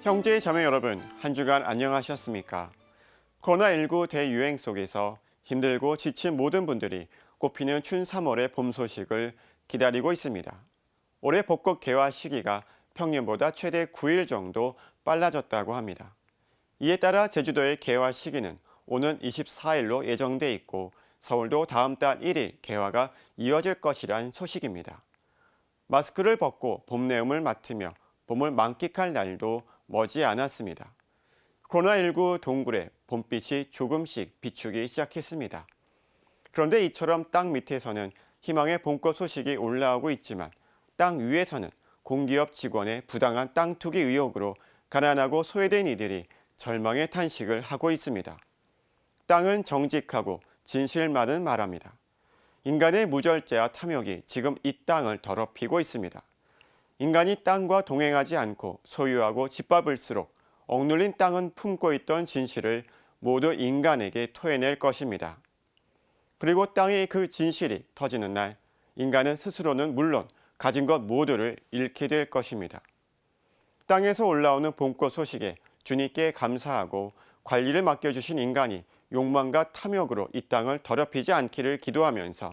형제 자매 여러분, 한 주간 안녕하셨습니까? 코로나19 대유행 속에서 힘들고 지친 모든 분들이 꽃피는 춘 3월의 봄 소식을 기다리고 있습니다. 올해 벚꽃 개화 시기가 평년보다 최대 9일 정도 빨라졌다고 합니다. 이에 따라 제주도의 개화 시기는 오는 24일로 예정돼 있고 서울도 다음 달 1일 개화가 이어질 것이란 소식입니다. 마스크를 벗고 봄 내음을 맡으며 봄을 만끽할 날도 머지 않았습니다. 코로나19 동굴에 봄빛이 조금씩 비추기 시작했습니다. 그런데 이처럼 땅 밑에서는 희망의 봄꽃 소식이 올라오고 있지만 땅 위에서는 공기업 직원의 부당한 땅 투기 의혹으로 가난하고 소외된 이들이 절망의 탄식을 하고 있습니다. 땅은 정직하고 진실만은 말합니다. 인간의 무절제와 탐욕이 지금 이 땅을 더럽히고 있습니다. 인간이 땅과 동행하지 않고 소유하고 짓밟을수록 억눌린 땅은 품고 있던 진실을 모두 인간에게 토해낼 것입니다. 그리고 땅의 그 진실이 터지는 날 인간은 스스로는 물론 가진 것 모두를 잃게 될 것입니다. 땅에서 올라오는 봄꽃 소식에 주님께 감사하고 관리를 맡겨주신 인간이 욕망과 탐욕으로 이 땅을 더럽히지 않기를 기도하면서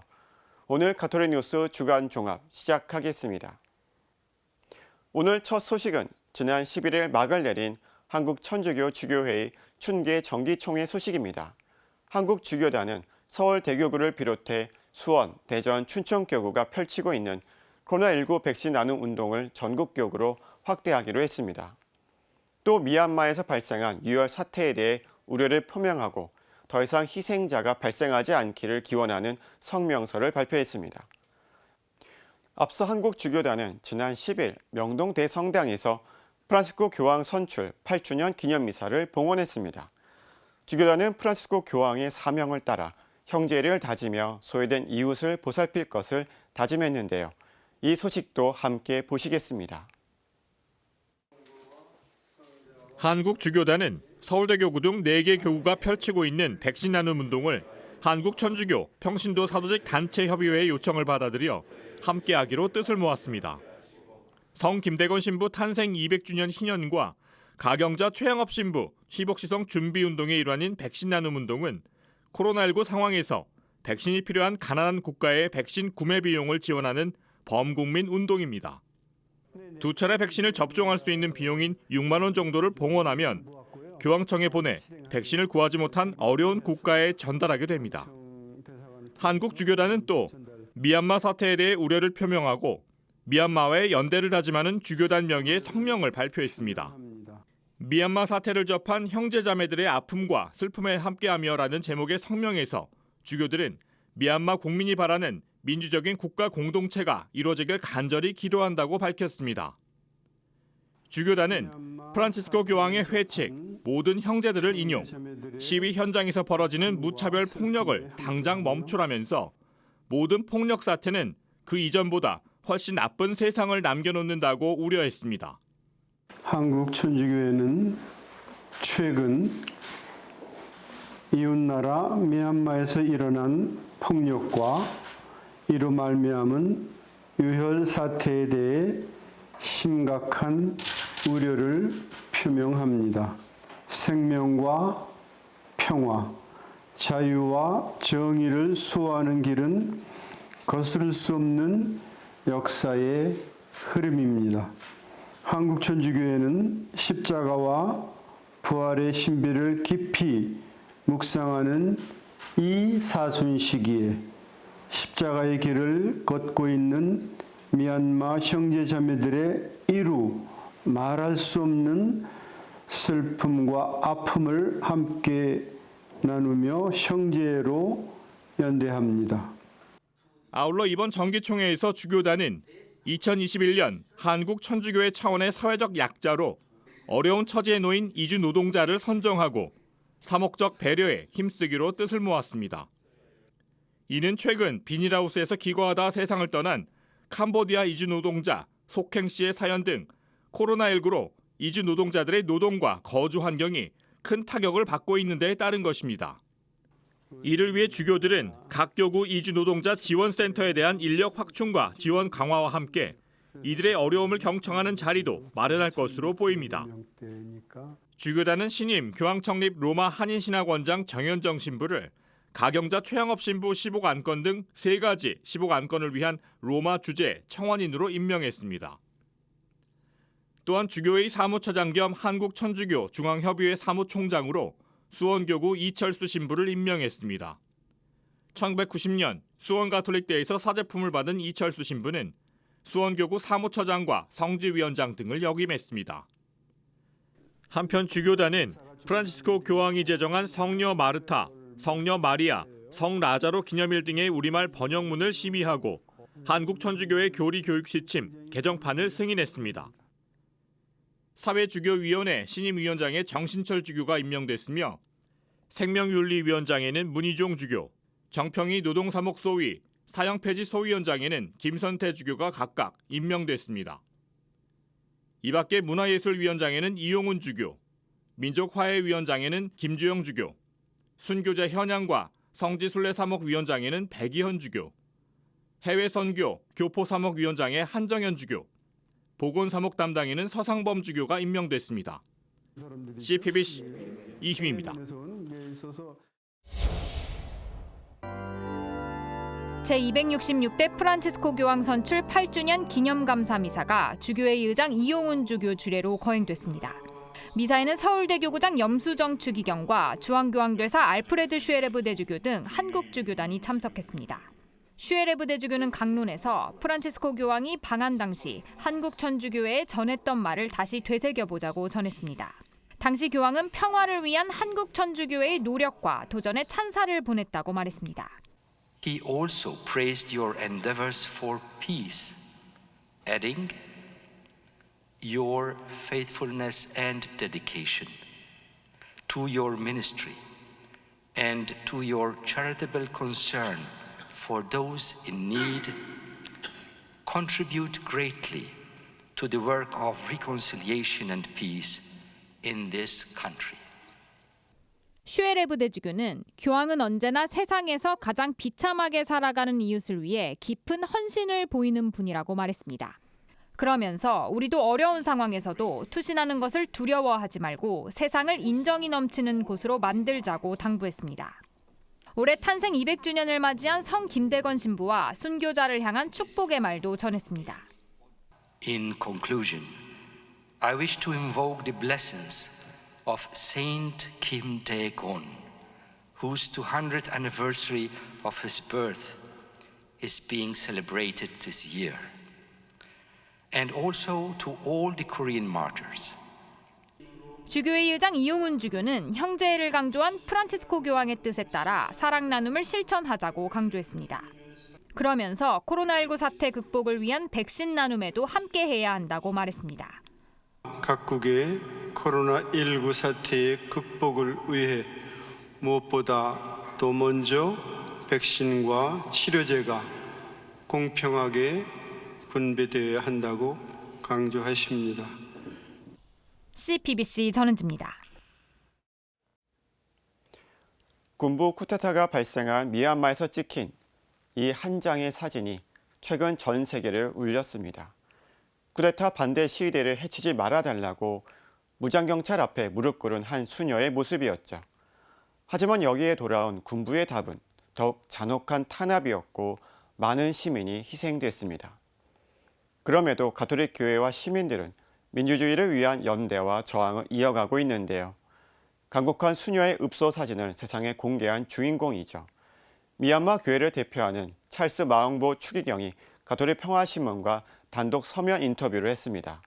오늘 가톨릭 뉴스 주간 종합 시작하겠습니다. 오늘 첫 소식은 지난 11일 막을 내린 한국천주교 주교회의 춘계 정기총회 소식입니다. 한국주교단은 서울대교구를 비롯해 수원, 대전, 춘천교구가 펼치고 있는 코로나19 백신 나눔 운동을 전국교구로 확대하기로 했습니다. 또 미얀마에서 발생한 유혈 사태에 대해 우려를 표명하고 더 이상 희생자가 발생하지 않기를 기원하는 성명서를 발표했습니다. 앞서 한국주교단은 지난 10일 명동 대성당에서 프란시스코 교황 선출 8주년 기념미사를 봉헌했습니다. 주교단은 프란시스코 교황의 사명을 따라 형제를 다지며 소외된 이웃을 보살필 것을 다짐했는데요. 이 소식도 함께 보시겠습니다. 한국주교단은 서울대교구 등 4개 교구가 펼치고 있는 백신 나눔 운동을 한국천주교 평신도 사도직 단체협의회의 요청을 받아들여 함께하기로 뜻을 모았습니다. 성 김대건 신부 탄생 200주년 희년과 가경자 최양업 신부 시복시성 준비운동의 일환인 백신 나눔 운동은 코로나19 상황에서 백신이 필요한 가난한 국가의 백신 구매 비용을 지원하는 범국민 운동입니다. 두 차례 백신을 접종할 수 있는 비용인 6만 원 정도를 봉헌하면 교황청에 보내 백신을 구하지 못한 어려운 국가에 전달하게 됩니다. 한국주교단은 또 미얀마 사태에 대해 우려를 표명하고 미얀마와의 연대를 다짐하는 주교단 명의의 성명을 발표했습니다. 미얀마 사태를 접한 형제자매들의 아픔과 슬픔에 함께하며라는 제목의 성명에서 주교들은 미얀마 국민이 바라는 민주적인 국가 공동체가 이루어지길 간절히 기도한다고 밝혔습니다. 주교단은 프란치스코 교황의 회칙, 모든 형제들을 인용, 시위 현장에서 벌어지는 무차별 폭력을 당장 멈추라면서 모든 폭력 사태는 그 이전보다 훨씬 나쁜 세상을 남겨놓는다고 우려했습니다. 한국 천주교회는 최근 이웃나라 미얀마에서 일어난 폭력과 이로 말미암은 유혈 사태에 대해 심각한 우려를 표명합니다. 생명과 평화, 자유와 정의를 수호하는 길은 거스를 수 없는 역사의 흐름입니다. 한국천주교회는 십자가와 부활의 신비를 깊이 묵상하는 이 사순 시기에 십자가의 길을 걷고 있는 미얀마 형제자매들의 이루 말할 수 없는 슬픔과 아픔을 함께 나누며 형제로 연대합니다. 아울러 이번 정기총회에서 주교단은 2021년 한국 천주교회 차원의 사회적 약자로 어려운 처지에 놓인 이주 노동자를 선정하고 사목적 배려에 힘쓰기로 뜻을 모았습니다. 이는 최근 비닐하우스에서 기거하다 세상을 떠난 캄보디아 이주 노동자 속행 씨의 사연 등 코로나19로 이주 노동자들의 노동과 거주 환경이 큰 타격을 받고 있는 데에 따른 것입니다. 이를 위해 주교들은 각 교구 이주 노동자 지원센터에 대한 인력 확충과 지원 강화와 함께 이들의 어려움을 경청하는 자리도 마련할 것으로 보입니다. 주교단은 신임 교황청립 로마 한인신학원장 정현정 신부를 가경자 최영업 신부 15억 안건 등 3가지 15억 안건을 위한 로마 주재 청원인으로 임명했습니다. 또한 주교회의 사무처장 겸 한국천주교 중앙협의회 사무총장으로 수원교구 이철수 신부를 임명했습니다. 1990년 수원가톨릭대에서 사제품을 받은 이철수 신부는 수원교구 사무처장과 성지위원장 등을 역임했습니다. 한편 주교단은 프란치스코 교황이 제정한 성녀 마르타, 성녀 마리아, 성 라자로 기념일 등의 우리말 번역문을 심의하고 한국천주교회 교리 교육 시침 개정판을 승인했습니다. 사회주교위원회 신임위원장에 정신철 주교가 임명됐으며 생명윤리위원장에는 문희종 주교, 정평희 노동사목소위, 사형폐지 소위원장에는 김선태 주교가 각각 임명됐습니다. 이 밖에 문화예술위원장에는 이용훈 주교, 민족화해위원장에는 김주영 주교, 순교제 현양과 성지순례사목위원장에는 백이현 주교, 해외선교 교포사목위원장에 한정현 주교, 보건사목 담당에는 서상범 주교가 임명됐습니다. CPBC 이희미입니다. 제266대 프란치스코 교황 선출 8주년 기념감사미사가 주교회 의장 이용훈 주교 주례로 거행됐습니다. 미사에는 서울대 교구장 염수정 추기경과 중앙교황대사 알프레드 슈에레브 대주교 등 한국 주교단이 참석했습니다. 슈에레브 대주교는 강론에서 프란치스코 교황이 방한 당시 한국 천주교회에 전했던 말을 다시 되새겨보자고 전했습니다. 당시 교황은 평화를 위한 한국 천주교회의 노력과 도전에 찬사를 보냈다고 말했습니다. He also praised your endeavors for peace, adding, your faithfulness and dedication to your ministry and to your charitable concern for those in need contribute greatly to the work of reconciliation and peace in this country. 슈에레브 대주교는 교황은 언제나 세상에서 가장 비참하게 살아가는 이웃을 위해 깊은 헌신을 보이는 분이라고 말했습니다. 그러면서 우리도 어려운 상황에서도 투신하는 것을 두려워하지 말고 세상을 인정이 넘치는 곳으로 만들자고 당부했습니다. 올해 탄생 200주년을 맞이한 성 김대건 신부와 순교자를 향한 축복의 말도 전했습니다. In conclusion, I wish to invoke the blessings of Saint Kim Dae-gon, whose 200th anniversary of his birth is being celebrated this year, and also to all the Korean martyrs. 주교회 의장 이용훈 주교는 형제애를 강조한 프란치스코 교황의 뜻에 따라 사랑 나눔을 실천하자고 강조했습니다. 그러면서 코로나19 사태 극복을 위한 백신 나눔에도 함께해야 한다고 말했습니다. 각국의 코로나19 사태의 극복을 위해 무엇보다 더 먼저 백신과 치료제가 공평하게 분배되어야 한다고 강조하십니다. CPBC 전은지입니다. 군부 쿠데타가 발생한 미얀마에서 찍힌 이 한 장의 사진이 최근 전 세계를 울렸습니다. 쿠데타 반대 시위대를 해치지 말아달라고 무장경찰 앞에 무릎 꿇은 한 수녀의 모습이었죠. 하지만 여기에 돌아온 군부의 답은 더욱 잔혹한 탄압이었고 많은 시민이 희생됐습니다. 그럼에도 가톨릭 교회와 시민들은 민주주의를 위한 연대와 저항을 이어가고 있는데요. 강국한 수녀의 읍소 사진을 세상에 공개한 주인공이죠. 미얀마 교회를 대표하는 찰스 마응보 추기경이 가톨릭 평화신문과 단독 서면 인터뷰를 했습니다.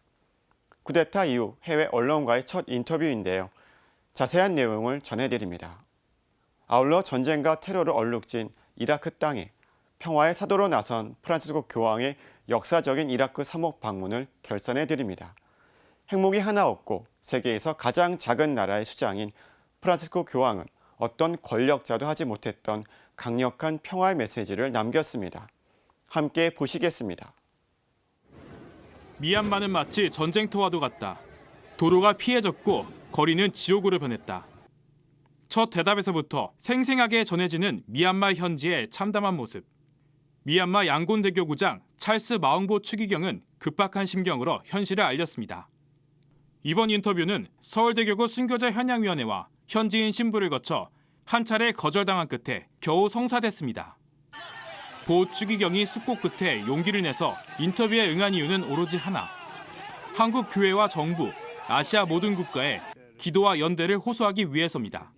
쿠데타 이후 해외 언론과의 첫 인터뷰인데요. 자세한 내용을 전해드립니다. 아울러 전쟁과 테러로 얼룩진 이라크 땅에 평화의 사도로 나선 프란치스코 교황의 역사적인 이라크 사목 방문을 결산해드립니다. 핵무기 하나 없고 세계에서 가장 작은 나라의 수장인 프란치스코 교황은 어떤 권력자도 하지 못했던 강력한 평화의 메시지를 남겼습니다. 함께 보시겠습니다. 미얀마는 마치 전쟁터와도 같다. 도로가 피해졌고 거리는 지옥으로 변했다. 첫 대답에서부터 생생하게 전해지는 미얀마 현지의 참담한 모습. 미얀마 양곤대교구장 찰스 마웅보 추기경은 급박한 심경으로 현실을 알렸습니다. 이번 인터뷰는 서울대교구 순교자 현양위원회와 현지인 신부를 거쳐 한 차례 거절당한 끝에 겨우 성사됐습니다. 보 추기경이 숙고 끝에 용기를 내서 인터뷰에 응한 이유는 오로지 하나. 한국 교회와 정부, 아시아 모든 국가에 기도와 연대를 호소하기 위해서입니다.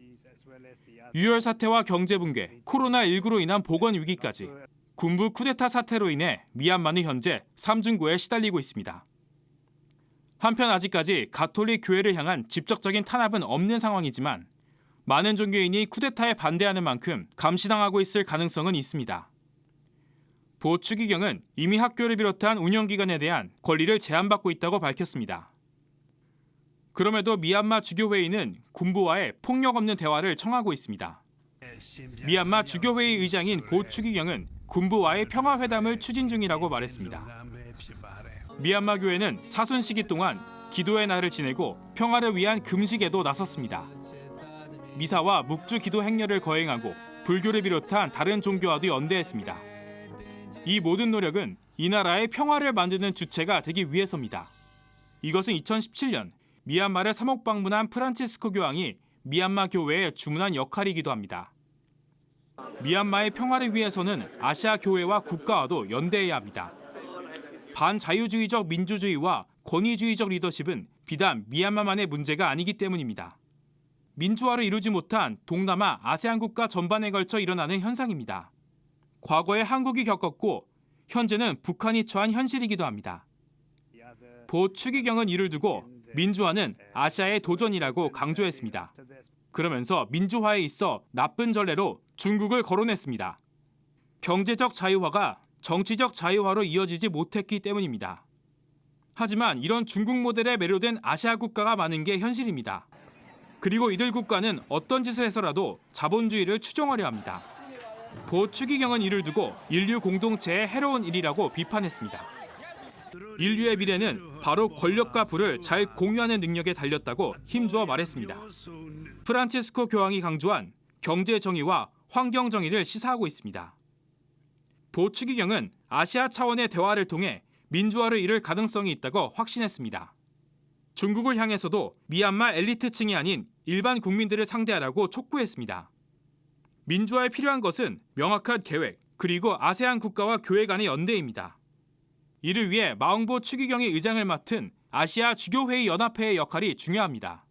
유혈 사태와 경제 붕괴, 코로나19로 인한 보건 위기까지 군부 쿠데타 사태로 인해 미얀마는 현재 삼중고에 시달리고 있습니다. 한편 아직까지 가톨릭 교회를 향한 직접적인 탄압은 없는 상황이지만 많은 종교인이 쿠데타에 반대하는 만큼 감시당하고 있을 가능성은 있습니다. 보 추기경은 이미 학교를 비롯한 운영기관에 대한 권리를 제한받고 있다고 밝혔습니다. 그럼에도 미얀마 주교회의는 군부와의 폭력 없는 대화를 청하고 있습니다. 미얀마 주교회의 의장인 보 추기경은 군부와의 평화회담을 추진 중이라고 말했습니다. 미얀마 교회는 사순 시기 동안 기도의 날을 지내고 평화를 위한 금식에도 나섰습니다. 미사와 묵주 기도 행렬을 거행하고 불교를 비롯한 다른 종교와도 연대했습니다. 이 모든 노력은 이 나라의 평화를 만드는 주체가 되기 위해서입니다. 이것은 2017년 미얀마를 3억 방문한 프란치스코 교황이 미얀마 교회에 주문한 역할이기도 합니다. 미얀마의 평화를 위해서는 아시아 교회와 국가와도 연대해야 합니다. 반자유주의적 민주주의와 권위주의적 리더십은 비단 미얀마만의 문제가 아니기 때문입니다. 민주화를 이루지 못한 동남아 아세안 국가 전반에 걸쳐 일어나는 현상입니다. 과거에 한국이 겪었고 현재는 북한이 처한 현실이기도 합니다. 보 추기경은 이를 두고 민주화는 아시아의 도전이라고 강조했습니다. 그러면서 민주화에 있어 나쁜 전례로 중국을 거론했습니다. 경제적 자유화가 정치적 자유화로 이어지지 못했기 때문입니다. 하지만 이런 중국 모델에 매료된 아시아 국가가 많은 게 현실입니다. 그리고 이들 국가는 어떤 짓을 해서라도 자본주의를 추종하려 합니다. 보 추기경은 이를 두고 인류 공동체의 해로운 일이라고 비판했습니다. 인류의 미래는 바로 권력과 부를 잘 공유하는 능력에 달렸다고 힘주어 말했습니다. 프란치스코 교황이 강조한 경제 정의와 환경 정의를 시사하고 있습니다. 보 추기경은 아시아 차원의 대화를 통해 민주화를 이룰 가능성이 있다고 확신했습니다. 중국을 향해서도 미얀마 엘리트층이 아닌 일반 국민들을 상대하라고 촉구했습니다. 민주화에 필요한 것은 명확한 계획, 그리고 아세안 국가와 교회 간의 연대입니다. 이를 위해 마웅보 추기경의 의장을 맡은 아시아 주교회의 연합회의 역할이 중요합니다.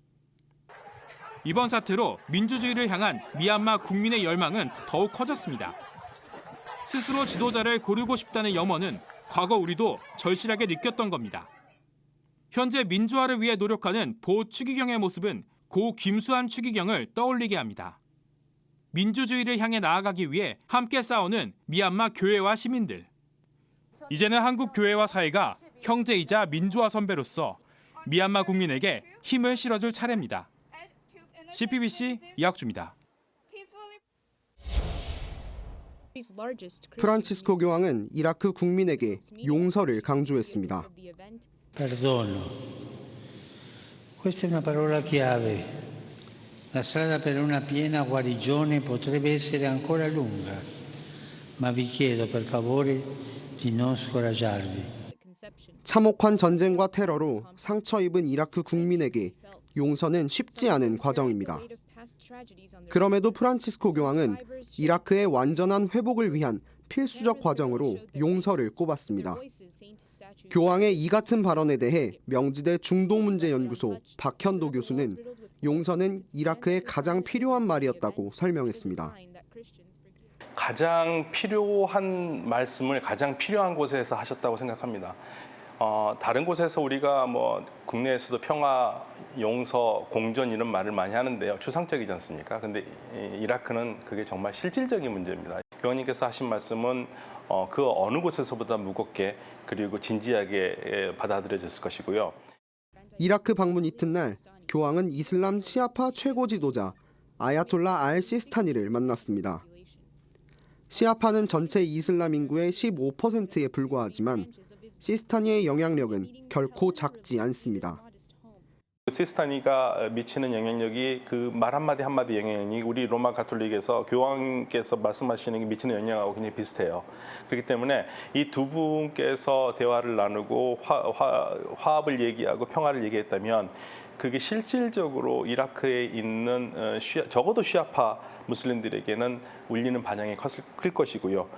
이번 사태로 민주주의를 향한 미얀마 국민의 열망은 더욱 커졌습니다. 스스로 지도자를 고르고 싶다는 염원은 과거 우리도 절실하게 느꼈던 겁니다. 현재 민주화를 위해 노력하는 보 추기경의 모습은 고 김수환 추기경을 떠올리게 합니다. 민주주의를 향해 나아가기 위해 함께 싸우는 미얀마 교회와 시민들. 이제는 한국 교회와 사회가 형제이자 민주화 선배로서 미얀마 국민에게 힘을 실어줄 차례입니다. CPBC 이학주입니다. 프란치스코 교황은 이라크 국민에게 용서를 강조했습니다. Perdono. Questa è una parola chiave. La strada per una piena guarigione potrebbe essere ancora lunga, ma vi chiedo per favore di non scoraggiarvi. 참혹한 전쟁과 테러로 상처 입은 이라크 국민에게 용서는 쉽지 않은 과정입니다. 그럼에도 프란치스코 교황은 이라크의 완전한 회복을 위한 필수적 과정으로 용서를 꼽았습니다. 교황의 이 같은 발언에 대해 명지대 중동문제연구소 박현도 교수는 용서는 이라크에 가장 필요한 말이었다고 설명했습니다. 가장 필요한 말씀을 가장 필요한 곳에서 하셨다고 생각합니다. 다른 곳에서 우리가 국내에서도 평화, 용서, 공존 이런 말을 많이 하는데요. 추상적이지 않습니까? 근데 이라크는 그게 정말 실질적인 문제입니다. 교황님께서 하신 말씀은 그 어느 곳에서보다 무겁게 그리고 진지하게 받아들여졌을 것이고요. 이라크 방문 이튿날 교황은 이슬람 시아파 최고 지도자 아야톨라 알 시스타니를 만났습니다. 시아파는 전체 이슬람 인구의 15%에 불과하지만 시스타니의 영향력은 결코 작지 않습니다. 시스타니가 미치는 영향력이 그 말 한마디 한마디 영향이 우리 로마 가톨릭에서 교황께서 말씀하시는 게 미치는 영향하고 굉장히 비슷해요. 그렇기 때문에 이 두 분께서 대화를 나누고 화합을 얘기하고 평화를 얘기했다면 그게 실질적으로 이라크에 있는 적어도 시아파 무슬림들에게는 울리는 반향이 클 것이고요.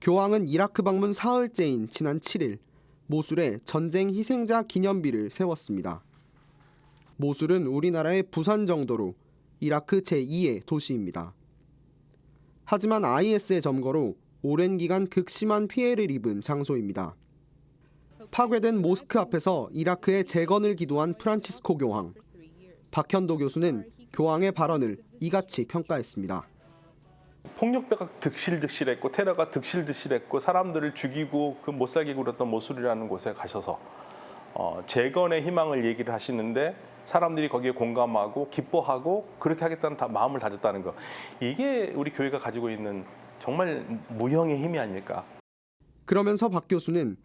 교황은 이라크 방문 사흘째인 지난 7일 모술에 전쟁 희생자 기념비를 세웠습니다. 모술은 우리나라의 부산 정도로 이라크 제2의 도시입니다. 하지만 IS의 점거로 오랜 기간 극심한 피해를 입은 장소입니다. 파괴된 모스크 앞에서 이라크의 재건을 기도한 프란치스코 교황. 박현도 교수는 교황의 발언을 이같이 평가했습니다. 폭력배가 득실득실했고 테러가 득실득실했고 사람들을 죽이고 그 못살게 굴었던 모술이라는 곳에 가셔서 재건의 희망을 얘기를 하시는데 사람들이 거기에 공감하고 기뻐하고 그렇게 하겠다는 마음을 다졌다는 거. 이게 우리 교회가 가지고 있는 정말 무형의 힘이 아닐까. 그러면서 박 교수는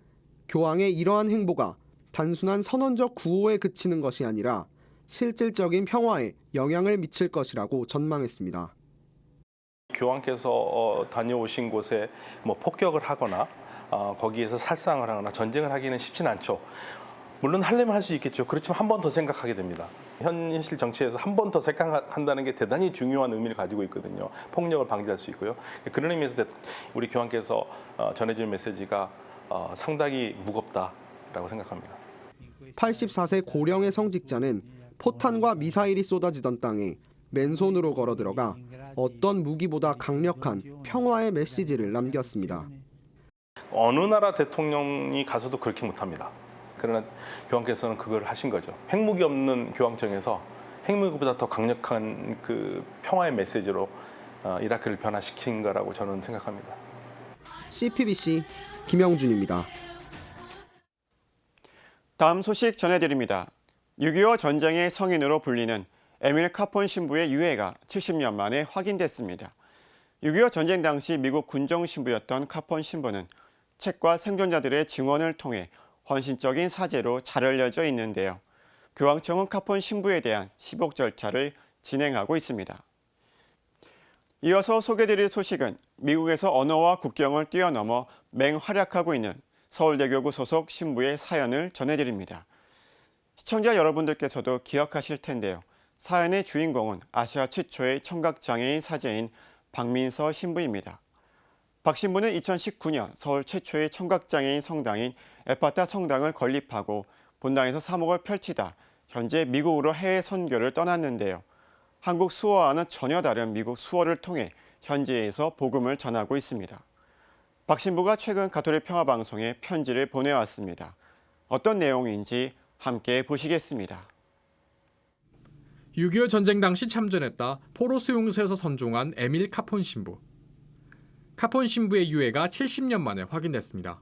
교황의 이러한 행보가 단순한 선언적 구호에 그치는 것이 아니라 실질적인 평화에 영향을 미칠 것이라고 전망했습니다. 교황께서 다녀오신 곳에 뭐 폭격을 하거나 거기에서 살상을 하거나 전쟁을 하기는 쉽진 않죠. 물론 하려면 할 수 있겠죠. 그렇지만 한 번 더 생각하게 됩니다. 현실 정치에서 한 번 더 생각한다는 게 대단히 중요한 의미를 가지고 있거든요. 폭력을 방지할 수 있고요. 그런 의미에서 우리 교황께서 전해주는 메시지가 상당히 무겁다라고 생각합니다. 84세 고령의 성직자는 포탄과 미사일이 쏟아지던 땅에 맨손으로 걸어 들어가 어떤 무기보다 강력한 평화의 메시지를 남겼습니다. 어느 나라 대통령이 가서도 그렇게 못합니다. 그러나 교황께서는 그걸 하신 거죠. 핵무기 없는 교황청에서 핵무기보다 더 강력한 그 평화의 메시지로 이라크를 변화시킨 거라고 저는 생각합니다. CPBC 김영준입니다. 다음 소식 전해드립니다. 6.25 전쟁의 성인으로 불리는 에밀 카폰 신부의 유해가 70년 만에 확인됐습니다. 6.25 전쟁 당시 미국 군정 신부였던 카폰 신부는 책과 생존자들의 증언을 통해 헌신적인 사제로 잘 알려져 있는데요. 교황청은 카폰 신부에 대한 시복 절차를 진행하고 있습니다. 이어서 소개드릴 소식은 미국에서 언어와 국경을 뛰어넘어 맹활약하고 있는 서울대교구 소속 신부의 사연을 전해드립니다. 시청자 여러분들께서도 기억하실 텐데요. 사연의 주인공은 아시아 최초의 청각장애인 사제인 박민서 신부입니다. 박 신부는 2019년 서울 최초의 청각장애인 성당인 에파타 성당을 건립하고 본당에서 사목을 펼치다 현재 미국으로 해외 선교를 떠났는데요. 한국 수어와는 전혀 다른 미국 수어를 통해 현지에서 복음을 전하고 있습니다. 박 신부가 최근 가톨릭 평화방송에 편지를 보내왔습니다. 어떤 내용인지 함께 보시겠습니다. 6.25 전쟁 당시 참전했다 포로 수용소에서 선종한 에밀 카폰 신부. 카폰 신부의 유해가 70년 만에 확인됐습니다.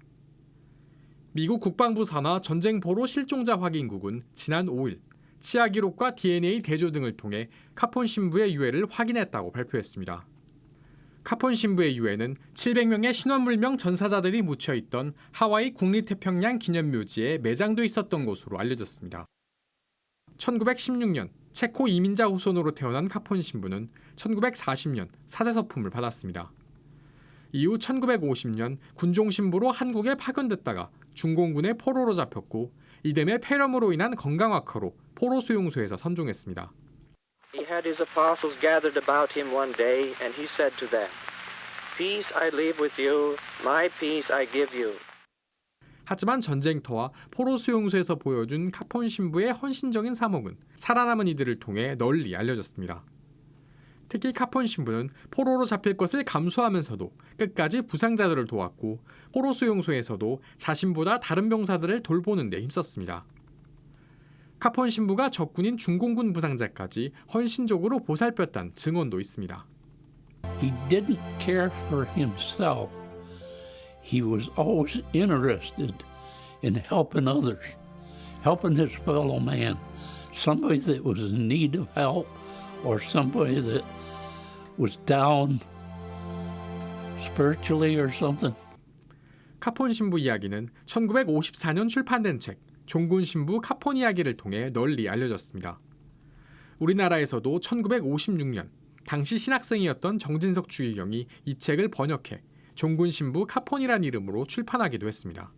미국 국방부 산하 전쟁 포로 실종자 확인국은 지난 5일 치아 기록과 DNA 대조 등을 통해 카폰 신부의 유해를 확인했다고 발표했습니다. 카폰 신부의 유해는 700명의 신원불명 전사자들이 묻혀있던 하와이 국립태평양 기념묘지에 매장돼 있었던 것으로 알려졌습니다. 1916년 체코 이민자 후손으로 태어난 카폰 신부는 1940년 사제서품을 받았습니다. 이후 1950년 군종 신부로 한국에 파견됐다가 중공군의 포로로 잡혔고 이듬해 폐렴으로 인한 건강 악화로 포로 수용소에서 선종했습니다. He had his apostles gathered about him one day and he said to them, Peace I leave with you, my peace I give you. 하지만 전쟁터와 포로 수용소에서 보여준 카폰 신부의 헌신적인 사목은 살아남은 이들을 통해 널리 알려졌습니다. 특히 카폰 신부는 포로로 잡힐 것을 감수하면서도 끝까지 부상자들을 도왔고 포로 수용소에서도 자신보다 다른 병사들을 돌보는 데 힘썼습니다. 카폰 신부가 적군인 중공군 부상자까지 헌신적으로 보살폈다는 증언도 있습니다. He didn't care for himself. He was always interested in helping others, helping his fellow man, somebody that was in need of help or somebody that was down spiritually or something. 카폰 신부 이야기는 1954년 출판된 책 종군 신부 카폰 이야기를 통해 널리 알려졌습니다. 우리나라에서도 1956년 당시 신학생이었던 정진석 추기경이 이 책을 번역해 종군 신부 카폰이란 이름으로 출판하기도 했습니다.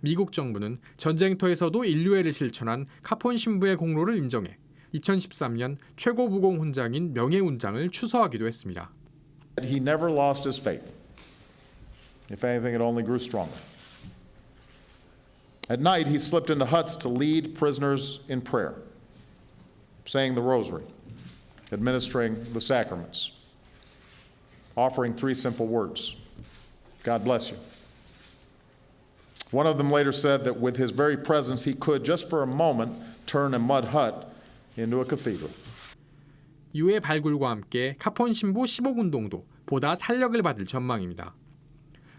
미국 정부는 전쟁터에서도 인류애를 실천한 카폰 신부의 공로를 인정해 2013년 최고무공 훈장인 명예훈장을 추서하기도 했습니다. He never lost his faith. If anything, it only grew stronger. At night, he slipped into huts to lead prisoners in prayer, saying the rosary, administering the sacraments, offering 3 simple words: God bless you. One of them later said that with his very presence, he could, just for a moment, turn a mud hut into a cathedral. 이후의 발굴과 함께 카폰 신부 15운동도 보다 탄력을 받을 전망입니다.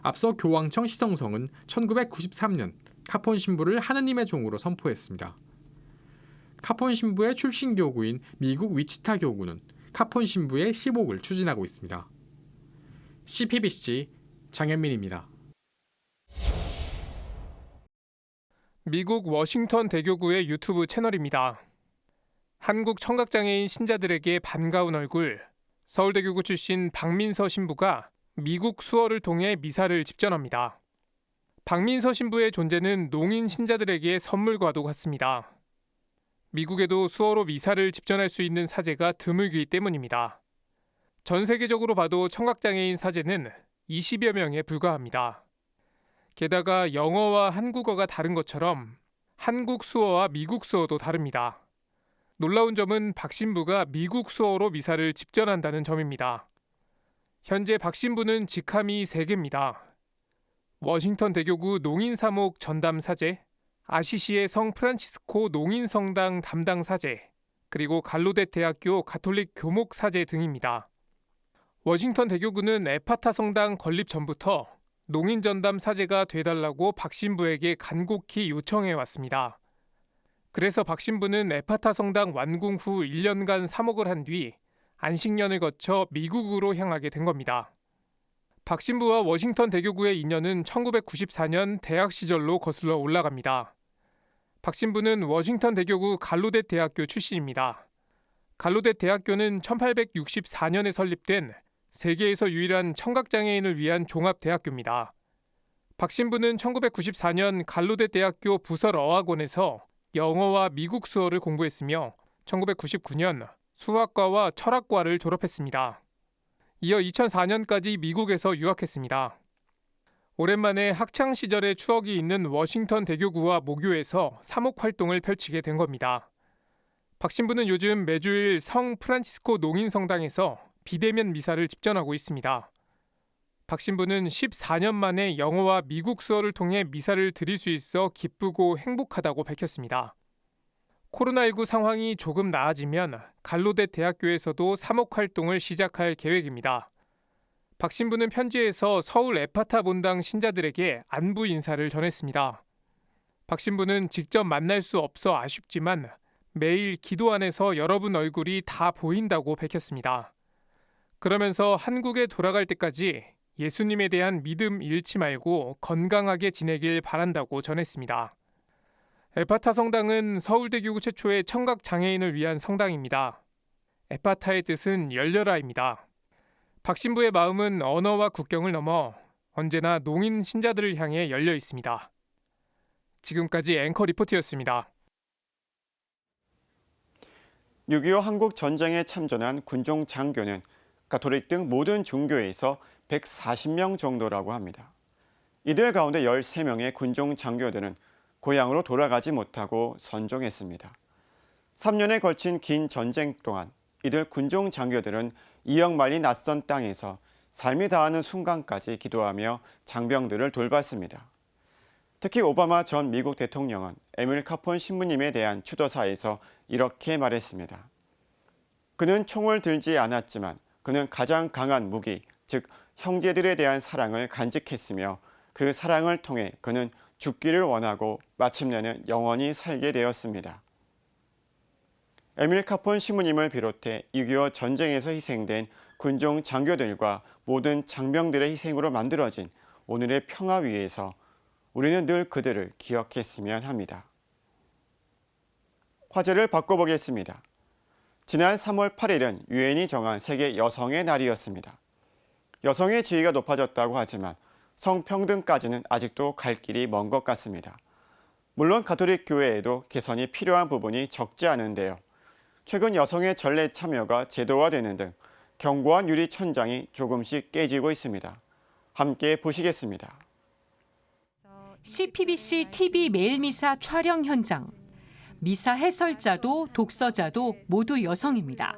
앞서 교황청 시성성은 1993년 카폰 신부를 하느님의 종으로 선포했습니다. 카폰 신부의 출신 교구인 미국 위치타 교구는 카폰 신부의 시복을 추진하고 있습니다. CPBC 장현민입니다. 미국 워싱턴 대교구의 유튜브 채널입니다. 한국 청각장애인 신자들에게 반가운 얼굴, 서울대교구 출신 박민서 신부가 미국 수어를 통해 미사를 집전합니다. 박민서 신부의 존재는 농인 신자들에게 선물과도 같습니다. 미국에도 수어로 미사를 집전할 수 있는 사제가 드물기 때문입니다. 전 세계적으로 봐도 청각장애인 사제는 20여 명에 불과합니다. 게다가 영어와 한국어가 다른 것처럼 한국 수어와 미국 수어도 다릅니다. 놀라운 점은 박 신부가 미국 수어로 미사를 집전한다는 점입니다. 현재 박 신부는 직함이 3개입니다. 워싱턴 대교구 농인사목 전담 사제, 아시시의 성 프란치스코 농인성당 담당 사제, 그리고 갈로댓 대학교 가톨릭 교목 사제 등입니다. 워싱턴 대교구는 에파타 성당 건립 전부터 농인 전담 사제가 돼달라고 박 신부에게 간곡히 요청해 왔습니다. 그래서 박 신부는 에파타 성당 완공 후 1년간 사목을 한 뒤 안식년을 거쳐 미국으로 향하게 된 겁니다. 박 신부와 워싱턴 대교구의 인연은 1994년 대학 시절로 거슬러 올라갑니다. 박 신부는 워싱턴 대교구 갈로댓 대학교 출신입니다. 갈로댓 대학교는 1864년에 설립된 세계에서 유일한 청각장애인을 위한 종합대학교입니다. 박 신부는 1994년 갈로댓 대학교 부설어학원에서 영어와 미국 수어를 공부했으며 1999년 수학과와 철학과를 졸업했습니다. 이어 2004년까지 미국에서 유학했습니다. 오랜만에 학창시절의 추억이 있는 워싱턴 대교구와 모교에서 사목 활동을 펼치게 된 겁니다. 박 신부는 요즘 매주일 성 프란치스코 농인성당에서 비대면 미사를 집전하고 있습니다. 박 신부는 14년 만에 영어와 미국 수어를 통해 미사를 드릴 수 있어 기쁘고 행복하다고 밝혔습니다. 코로나19 상황이 조금 나아지면 갈로댓 대학교에서도 사목 활동을 시작할 계획입니다. 박 신부는 편지에서 서울 에파타 본당 신자들에게 안부 인사를 전했습니다. 박 신부는 직접 만날 수 없어 아쉽지만 매일 기도 안에서 여러분 얼굴이 다 보인다고 밝혔습니다. 그러면서 한국에 돌아갈 때까지 예수님에 대한 믿음 잃지 말고 건강하게 지내길 바란다고 전했습니다. 에파타 성당은 서울대교구 최초의 청각장애인을 위한 성당입니다. 에파타의 뜻은 열려라입니다. 박 신부의 마음은 언어와 국경을 넘어 언제나 농인 신자들을 향해 열려 있습니다. 지금까지 앵커 리포트였습니다. 6.25 한국 전쟁에 참전한 군종 장교는 가톨릭 등 모든 종교에서 140명 정도라고 합니다. 이들 가운데 13명의 군종 장교들은 고향으로 돌아가지 못하고 선종했습니다. 3년에 걸친 긴 전쟁 동안 이들 군종 장교들은 이역 말리 낯선 땅에서 삶이 다하는 순간까지 기도하며 장병들을 돌봤습니다. 특히 오바마 전 미국 대통령은 에밀 카폰 신부님에 대한 추도사에서 이렇게 말했습니다. 그는 총을 들지 않았지만 그는 가장 강한 무기, 즉 형제들에 대한 사랑을 간직했으며 그 사랑을 통해 그는 죽기를 원하고 마침내는 영원히 살게 되었습니다. 에밀 카폰 신부님을 비롯해 6.25 전쟁에서 희생된 군종 장교들과 모든 장병들의 희생으로 만들어진 오늘의 평화 위에서 우리는 늘 그들을 기억했으면 합니다. 화제를 바꿔보겠습니다. 지난 3월 8일은 유엔이 정한 세계 여성의 날이었습니다. 여성의 지위가 높아졌다고 하지만 성평등까지는 아직도 갈 길이 먼 것 같습니다. 물론 가톨릭 교회에도 개선이 필요한 부분이 적지 않은데요. 최근 여성의 전례 참여가 제도화되는 등 견고한 유리 천장이 조금씩 깨지고 있습니다. 함께 보시겠습니다. CPBC TV 매일미사 촬영 현장. 미사 해설자도 독서자도 모두 여성입니다.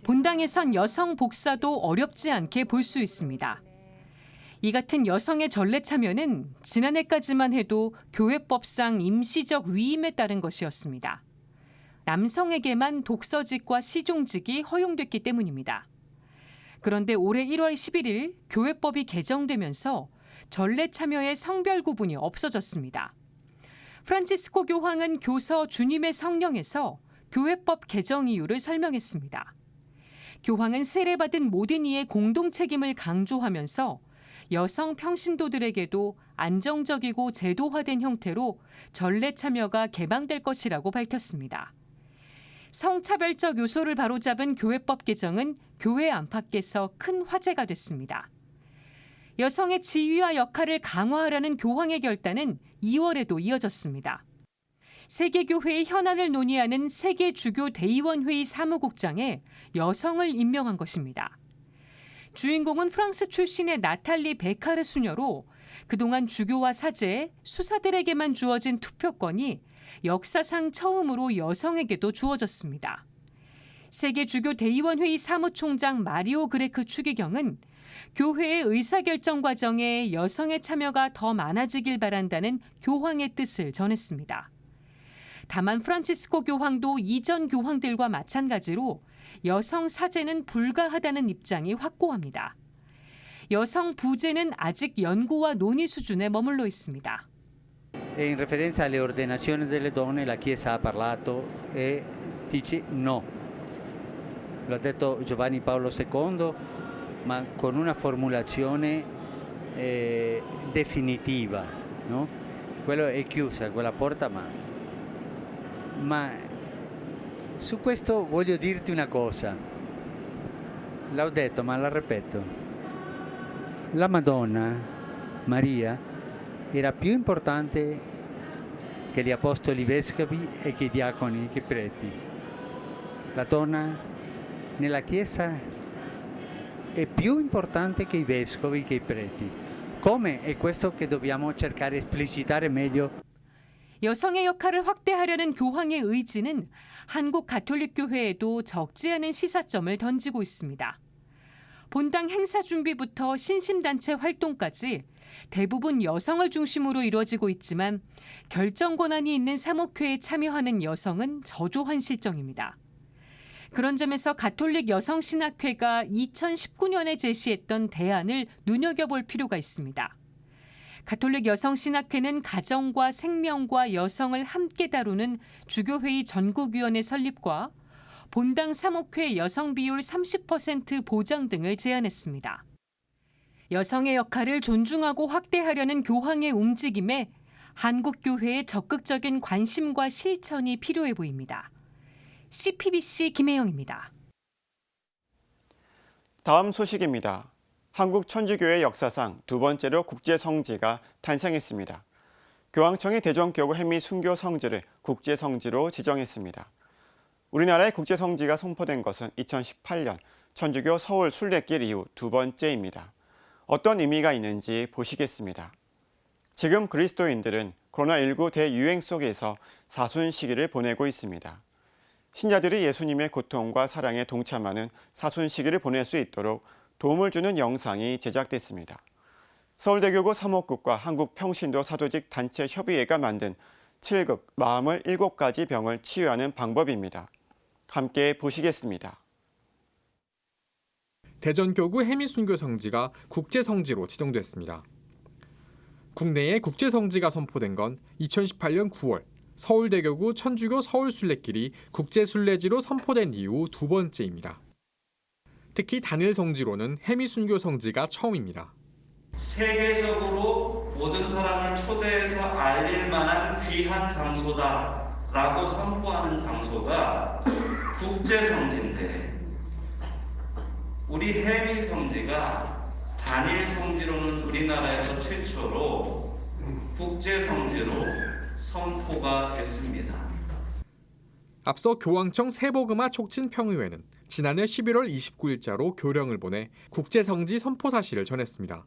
본당에선 여성 복사도 어렵지 않게 볼 수 있습니다. 이 같은 여성의 전례 참여는 지난해까지만 해도 교회법상 임시적 위임에 따른 것이었습니다. 남성에게만 독서직과 시종직이 허용됐기 때문입니다. 그런데 올해 1월 11일 교회법이 개정되면서 전례 참여의 성별 구분이 없어졌습니다. 프란치스코 교황은 교서 주님의 성령에서 교회법 개정 이유를 설명했습니다. 교황은 세례받은 모든 이의 공동 책임을 강조하면서 여성 평신도들에게도 안정적이고 제도화된 형태로 전례 참여가 개방될 것이라고 밝혔습니다. 성차별적 요소를 바로잡은 교회법 개정은 교회 안팎에서 큰 화제가 됐습니다. 여성의 지위와 역할을 강화하려는 교황의 결단은 2월에도 이어졌습니다. 세계교회의 현안을 논의하는 세계주교대의원회의 사무국장에 여성을 임명한 것입니다. 주인공은 프랑스 출신의 나탈리 베카르 수녀로 그동안 주교와 사제, 수사들에게만 주어진 투표권이 역사상 처음으로 여성에게도 주어졌습니다. 세계주교대의원회의 사무총장 마리오 그레크 추기경은 교회의 의사결정 과정에 여성의 참여가 더 많아지길 바란다는 교황의 뜻을 전했습니다. 다만 프란치스코 교황도 이전 교황들과 마찬가지로 여성 사제는 불가하다는 입장이 확고합니다. 여성 부제는 아직 연구와 논의 수준에 머물러 있습니다. In referenza alle ordenazioni delle donne la Chiesa ha parlato e dice no. Lo ha detto Giovanni Paolo II, ma con una formulazione definitiva, no? Quello è chiusa, quella porta ma su questo voglio dirti una cosa. L'ho detto, ma la ripeto. La Madonna Maria era più importante che gli apostoli vescovi e che i diaconi e che i preti. La donna nella Chiesa è più importante che i vescovi e che i preti. Come è questo che dobbiamo cercare di esplicitare meglio. 여성의 역할을 확대하려는 교황의 의지는 한국 가톨릭 교회에도 적지 않은 시사점을 던지고 있습니다. 본당 행사 준비부터 신심단체 활동까지 대부분 여성을 중심으로 이루어지고 있지만 결정 권한이 있는 사목회에 참여하는 여성은 저조한 실정입니다. 그런 점에서 가톨릭 여성신학회가 2019년에 제시했던 대안을 눈여겨볼 필요가 있습니다. 가톨릭 여성신학회는 가정과 생명과 여성을 함께 다루는 주교회의 전국위원회 설립과 본당 사목회 여성 비율 30% 보장 등을 제안했습니다. 여성의 역할을 존중하고 확대하려는 교황의 움직임에 한국 교회의 적극적인 관심과 실천이 필요해 보입니다. CPBC 김혜영입니다. 다음 소식입니다. 한국 천주교회 역사상 두 번째로 국제성지가 탄생했습니다. 교황청이 대전교구 해미 순교 성지를 국제성지로 지정했습니다. 우리나라의 국제성지가 선포된 것은 2018년 천주교 서울 순례길 이후 두 번째입니다. 어떤 의미가 있는지 보시겠습니다. 지금 그리스도인들은 코로나19 대유행 속에서 사순 시기를 보내고 있습니다. 신자들이 예수님의 고통과 사랑에 동참하는 사순 시기를 보낼 수 있도록 도움을 주는 영상이 제작됐습니다. 서울대교구 사목국과 한국평신도 사도직 단체 협의회가 만든 7극 마음을 7가지 병을 치유하는 방법입니다. 함께 보시겠습니다. 대전교구 해미순교 성지가 국제성지로 지정됐습니다. 국내에 국제성지가 선포된 건 2018년 9월 서울대교구 천주교 서울순례길이 국제순례지로 선포된 이후 두 번째입니다. 특히 단일 성지로는 해미순교 성지가 처음입니다. 세계적으로 모든 사람을 초대해서 알릴 만한 귀한 장소다라고 선포하는 장소가 국제성지인데 우리 해미 성지가 단일 성지로는 우리나라에서 최초로 국제성지로 선포가 됐습니다. 앞서 교황청 세보그마 촉친 평의회는 지난해 11월 29일자로 교령을 보내 국제성지 선포 사실을 전했습니다.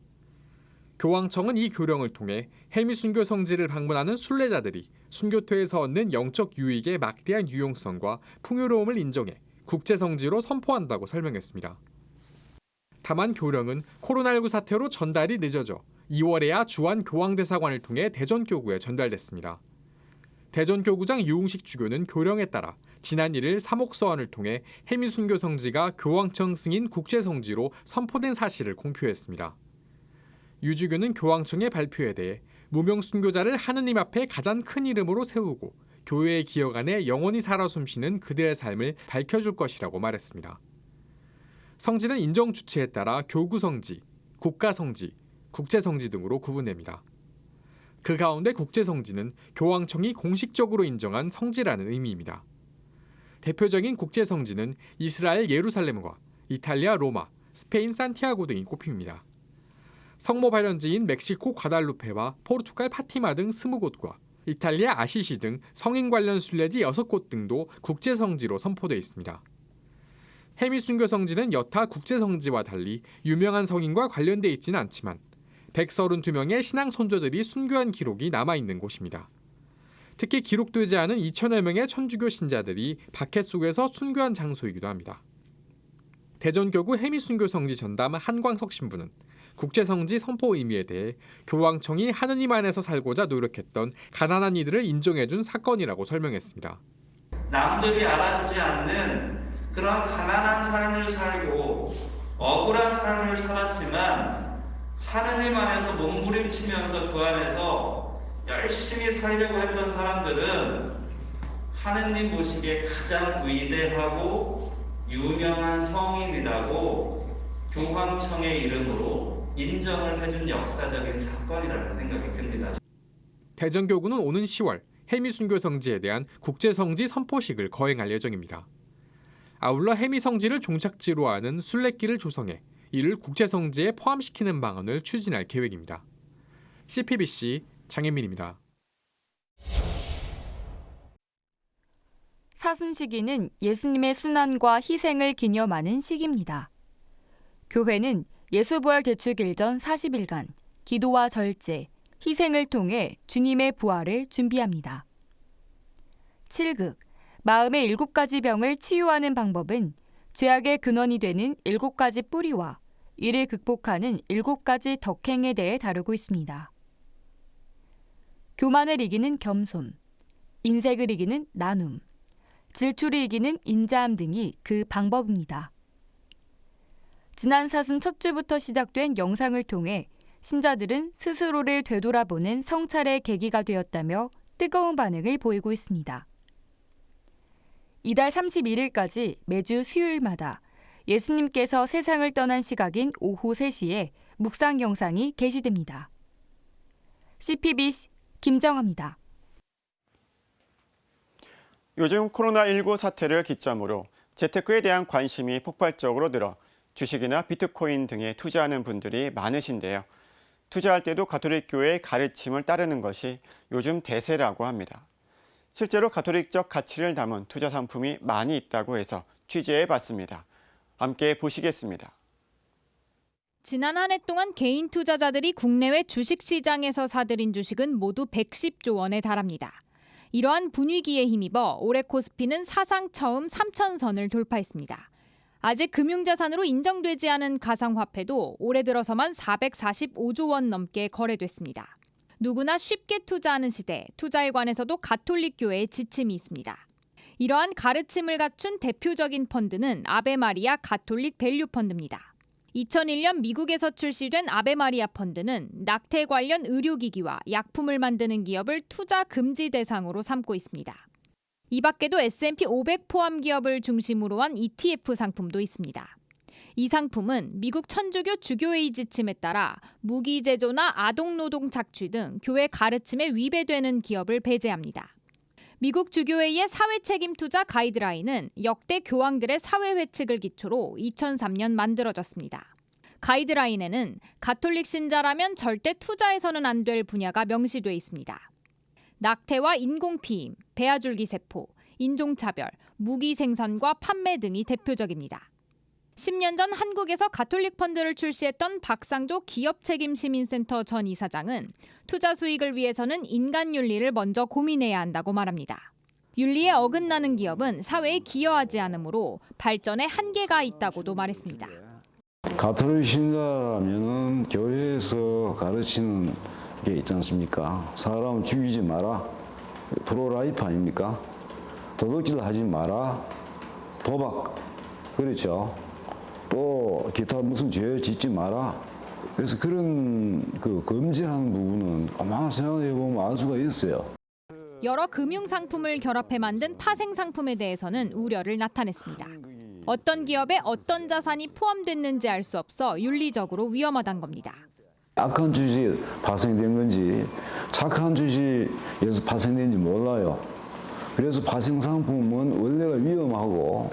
교황청은 이 교령을 통해 해미 순교 성지를 방문하는 순례자들이 순교토에서 얻는 영적 유익의 막대한 유용성과 풍요로움을 인정해 국제성지로 선포한다고 설명했습니다. 다만 교령은 코로나19 사태로 전달이 늦어져 2월에야 주한 교황대사관을 통해 대전교구에 전달됐습니다. 대전교구장 유웅식 주교는 교령에 따라 지난 1일 사목서원을 통해 해미 순교 성지가 교황청 승인 국제성지로 선포된 사실을 공표했습니다. 유 주교는 교황청의 발표에 대해 무명 순교자를 하느님 앞에 가장 큰 이름으로 세우고 교회의 기억 안에 영원히 살아 숨쉬는 그들의 삶을 밝혀줄 것이라고 말했습니다. 성지는 인정 주체에 따라 교구성지, 국가성지, 국제성지 등으로 구분됩니다. 그 가운데 국제성지는 교황청이 공식적으로 인정한 성지라는 의미입니다. 대표적인 국제성지는 이스라엘 예루살렘과 이탈리아 로마, 스페인 산티아고 등이 꼽힙니다. 성모 발현지인 멕시코 과달루페와 포르투갈 파티마 등 20곳과 이탈리아 아시시 등 성인 관련 순례지 6곳 등도 국제성지로 선포되어 있습니다. 해미 순교 성지는 여타 국제성지와 달리 유명한 성인과 관련돼 있지는 않지만 132명의 신앙 선조들이 순교한 기록이 남아있는 곳입니다. 특히 기록되지 않은 2천여 명의 천주교 신자들이 바켓 속에서 순교한 장소이기도 합니다. 대전교구 해미 순교 성지 전담 한광석 신부는 국제성지 선포 의미에 대해 교황청이 하느님 안에서 살고자 노력했던 가난한 이들을 인정해준 사건이라고 설명했습니다. 남들이 알아주지 않는 그런 가난한 삶을 살고 억울한 삶을 살았지만 하느님 안에서 몸부림치면서 그 안에서 열심히 살려고 했던 사람들은 하느님 보시기에 가장 위대하고 유명한 성인이라고 교황청의 이름으로 인정을 해준 역사적인 사건이라는 생각이 듭니다. 대전교구는 오는 10월 해미 순교 성지에 대한 국제성지 선포식을 거행할 예정입니다. 아울러 해미 성지를 종착지로 하는 순례길을 조성해 이를 국제성지에 포함시키는 방안을 추진할 계획입니다. CPBC 장혜민입니다. 사순시기는 예수님의 순환과 희생을 기념하는 시기입니다. 교회는 예수부활 대축일 전 40일간 기도와 절제, 희생을 통해 주님의 부활을 준비합니다. 7극, 마음의 7가지 병을 치유하는 방법은 죄악의 근원이 되는 7가지 뿌리와 이를 극복하는 7가지 덕행에 대해 다루고 있습니다. 교만을 이기는 겸손, 인색을 이기는 나눔, 질투를 이기는 인자함 등이 그 방법입니다. 지난 사순 첫 주부터 시작된 영상을 통해 신자들은 스스로를 되돌아보는 성찰의 계기가 되었다며 뜨거운 반응을 보이고 있습니다. 이달 31일까지 매주 수요일마다 예수님께서 세상을 떠난 시각인 오후 3시에 묵상 영상이 게시됩니다. CPBC 김정아입니다. 요즘 코로나19 사태를 기점으로 재테크에 대한 관심이 폭발적으로 늘어 주식이나 비트코인 등에 투자하는 분들이 많으신데요. 투자할 때도 가톨릭교회의 가르침을 따르는 것이 요즘 대세라고 합니다. 실제로 가톨릭적 가치를 담은 투자 상품이 많이 있다고 해서 취재해봤습니다. 함께 보시겠습니다. 지난 한 해 동안 개인 투자자들이 국내외 주식시장에서 사들인 주식은 모두 110조 원에 달합니다. 이러한 분위기에 힘입어 올해 코스피는 사상 처음 3,000선을 돌파했습니다. 아직 금융자산으로 인정되지 않은 가상화폐도 올해 들어서만 445조 원 넘게 거래됐습니다. 누구나 쉽게 투자하는 시대, 투자에 관해서도 가톨릭교회의 지침이 있습니다. 이러한 가르침을 갖춘 대표적인 펀드는 아베마리아 가톨릭 밸류 펀드입니다. 2001년 미국에서 출시된 아베마리아 펀드는 낙태 관련 의료기기와 약품을 만드는 기업을 투자 금지 대상으로 삼고 있습니다. 이 밖에도 S&P 500 포함 기업을 중심으로 한 ETF 상품도 있습니다. 이 상품은 미국 천주교 주교회의 지침에 따라 무기 제조나 아동 노동 착취 등 교회 가르침에 위배되는 기업을 배제합니다. 미국 주교회의 사회책임 투자 가이드라인은 역대 교황들의 사회 회칙을 기초로 2003년 만들어졌습니다. 가이드라인에는 가톨릭 신자라면 절대 투자해서는 안 될 분야가 명시돼 있습니다. 낙태와 인공피임, 배아줄기 세포, 인종차별, 무기 생산과 판매 등이 대표적입니다. 10년 전 한국에서 가톨릭 펀드를 출시했던 박상조 기업책임시민센터 전 이사장은 투자 수익을 위해서는 인간 윤리를 먼저 고민해야 한다고 말합니다. 윤리에 어긋나는 기업은 사회에 기여하지 않으므로 발전에 한계가 있다고도 말했습니다. 가톨릭 신자라면 교회에서 가르치는 게 있지 않습니까? 사람 죽이지 마라. 프로라이프 아닙니까? 도둑질 하지 마라. 도박. 그렇죠. 또 기타 무슨 죄 짓지 마라. 그래서 그런 금지하는 부분은 가만히 생각해 보면 알 수가 있어요. 여러 금융 상품을 결합해 만든 파생 상품에 대해서는 우려를 나타냈습니다. 어떤 기업에 어떤 자산이 포함됐는지 알 수 없어 윤리적으로 위험하다는 겁니다. 악한 주식 파생된 건지 착한 주식에서 파생된지 몰라요. 그래서 파생 상품은 원래가 위험하고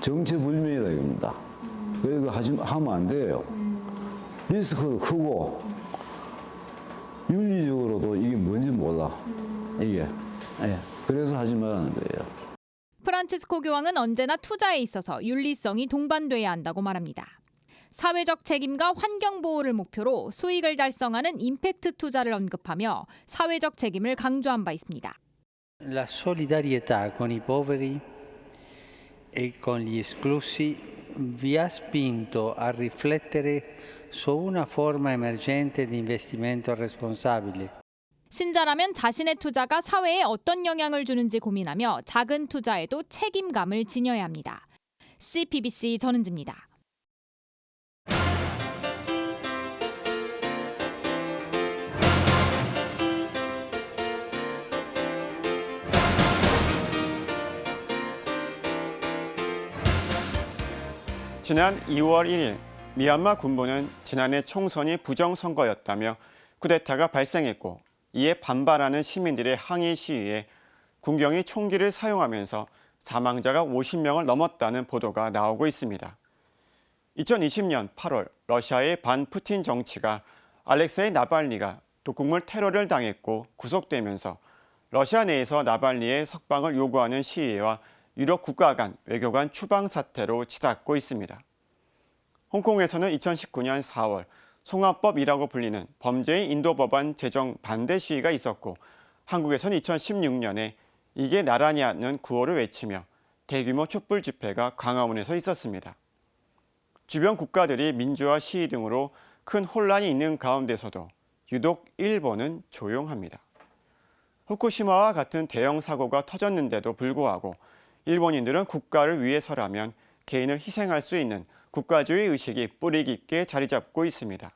정체불명이다 이겁니다. 그래서 하면 안 돼요. 리스크도 크고 윤리적으로도 이게 뭔지 몰라. 이게. 그래서 하지 말라는 거예요. 프란치스코 교황은 언제나 투자에 있어서 윤리성이 동반돼야 한다고 말합니다. 사회적 책임과 환경 보호를 목표로 수익을 달성하는 임팩트 투자를 언급하며 사회적 책임을 강조한 바 있습니다. La solidarietà con i poveri e con gli esclusi vi ha spinto a riflettere su una forma emergente di investimento responsabile. 신자라면 자신의 투자가 사회에 어떤 영향을 주는지 고민하며 작은 투자에도 책임감을 지녀야 합니다. CBBC 전은지입니다. 지난 2월 1일 미얀마 군부는 지난해 총선이 부정선거였다며 쿠데타가 발생했고 이에 반발하는 시민들의 항의 시위에 군경이 총기를 사용하면서 사망자가 50명을 넘었다는 보도가 나오고 있습니다. 2020년 8월 러시아의 반푸틴 정치가 알렉세이 나발니가 독극물 테러를 당했고 구속되면서 러시아 내에서 나발니의 석방을 요구하는 시위와 유럽 국가 간 외교 관 추방 사태로 치닫고 있습니다. 홍콩에서는 2019년 4월 송화법이라고 불리는 범죄인 인도 법안 제정 반대 시위가 있었고 한국에서는 2016년에 이게 나라냐는 구호를 외치며 대규모 촛불 집회가 광화문에서 있었습니다. 주변 국가들이 민주화 시위 등으로 큰 혼란이 있는 가운데서도 유독 일본은 조용합니다. 후쿠시마와 같은 대형 사고가 터졌는데도 불구하고 일본인들은 국가를 위해서라면 개인을 희생할 수 있는 국가주의 의식이 뿌리 깊게 자리 잡고 있습니다.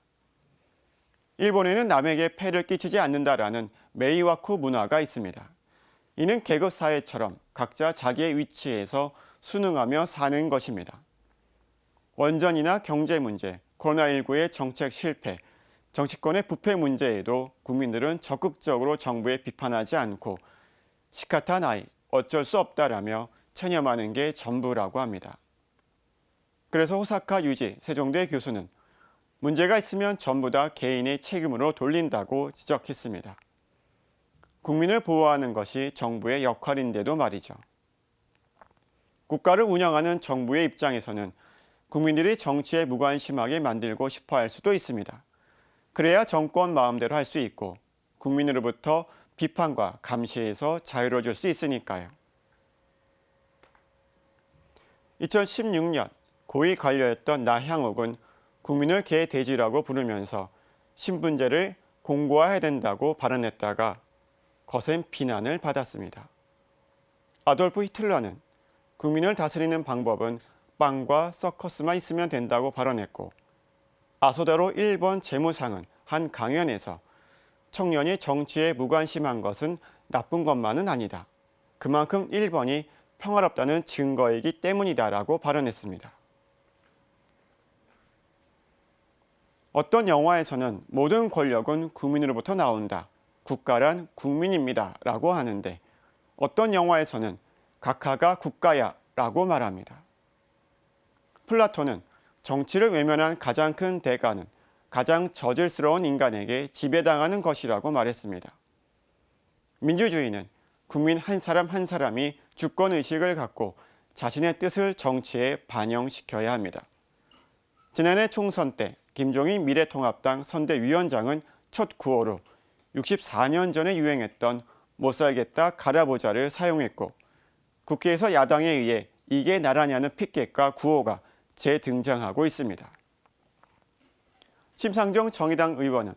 일본에는 남에게 폐를 끼치지 않는다라는 메이와쿠 문화가 있습니다. 이는 계급 사회처럼 각자 자기의 위치에서 순응하며 사는 것입니다. 원전이나 경제 문제, 코로나19의 정책 실패, 정치권의 부패 문제에도 국민들은 적극적으로 정부에 비판하지 않고 시카타 나이, 어쩔 수 없다라며 체념하는 게 전부라고 합니다. 그래서 호사카 유지 세종대 교수는 문제가 있으면 전부 다 개인의 책임으로 돌린다고 지적했습니다. 국민을 보호하는 것이 정부의 역할인데도 말이죠. 국가를 운영하는 정부의 입장에서는 국민들이 정치에 무관심하게 만들고 싶어 할 수도 있습니다. 그래야 정권 마음대로 할 수 있고 국민으로부터 비판과 감시에서 자유로워질 수 있으니까요. 2016년 고위 관료였던 나향욱은 국민을 개돼지라고 부르면서 신분제를 공고화해야 된다고 발언했다가 거센 비난을 받았습니다. 아돌프 히틀러는 국민을 다스리는 방법은 빵과 서커스만 있으면 된다고 발언했고 아소다로 일본 재무상은 한 강연에서 청년이 정치에 무관심한 것은 나쁜 것만은 아니다. 그만큼 일본이 평화롭다는 증거이기 때문이다라고 발언했습니다. 어떤 영화에서는 모든 권력은 국민으로부터 나온다. 국가란 국민입니다. 라고 하는데 어떤 영화에서는 각하가 국가야 라고 말합니다. 플라톤은 정치를 외면한 가장 큰 대가는 가장 저질스러운 인간에게 지배당하는 것이라고 말했습니다. 민주주의는 국민 한 사람 한 사람이 주권의식을 갖고 자신의 뜻을 정치에 반영시켜야 합니다. 지난해 총선 때 김종인 미래통합당 선대위원장은 첫 구호로 64년 전에 유행했던 못살겠다 갈아보자를 사용했고 국회에서 야당에 의해 이게 나라냐는 피켓과 구호가 재등장하고 있습니다. 심상정 정의당 의원은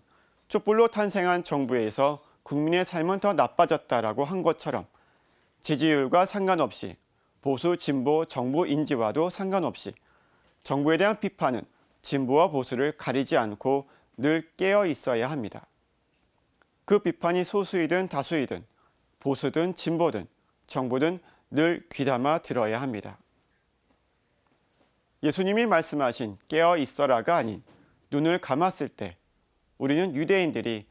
촛불로 탄생한 정부에서 국민의 삶은 더 나빠졌다라고 한 것처럼 지지율과 상관없이 보수, 진보, 정부 인지와도 상관없이 정부에 대한 비판은 진보와 보수를 가리지 않고 늘 깨어 있어야 합니다. 그 비판이 소수이든 다수이든 보수든 진보든 정부든 늘 귀담아 들어야 합니다. 예수님이 말씀하신 깨어 있어라가 아닌 눈을 감았을 때 우리는 유대인들이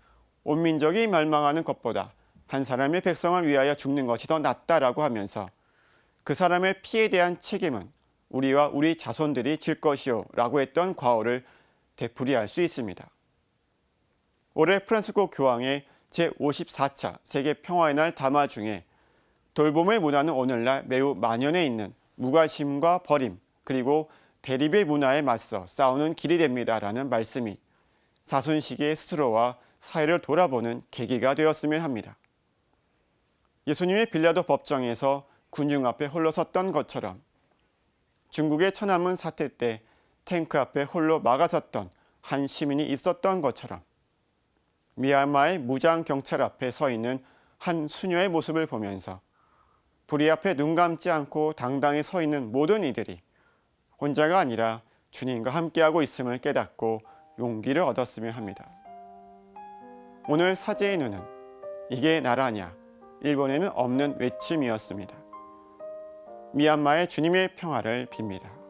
온 민족이 멸망하는 것보다 한 사람의 백성을 위하여 죽는 것이 더 낫다라고 하면서 그 사람의 피에 대한 책임은 우리와 우리 자손들이 질 것이요 라고 했던 과오를 되풀이할 수 있습니다. 올해 프란시스코 교황의 제54차 세계 평화의 날 담화 중에 돌봄의 문화는 오늘날 매우 만연해 있는 무관심과 버림 그리고 대립의 문화에 맞서 싸우는 길이 됩니다라는 말씀이 사순시기의 스스로와 사회를 돌아보는 계기가 되었으면 합니다. 예수님의 빌라도 법정에서 군중 앞에 홀로 섰던 것처럼 중국의 천안문 사태 때 탱크 앞에 홀로 막아섰던 한 시민이 있었던 것처럼 미얀마의 무장 경찰 앞에 서 있는 한 수녀의 모습을 보면서 불의 앞에 눈 감지 않고 당당히 서 있는 모든 이들이 혼자가 아니라 주님과 함께하고 있음을 깨닫고 용기를 얻었으면 합니다. 오늘 사제의 눈은 이게 나라냐? 일본에는 없는 외침이었습니다. 미얀마의 주님의 평화를 빕니다.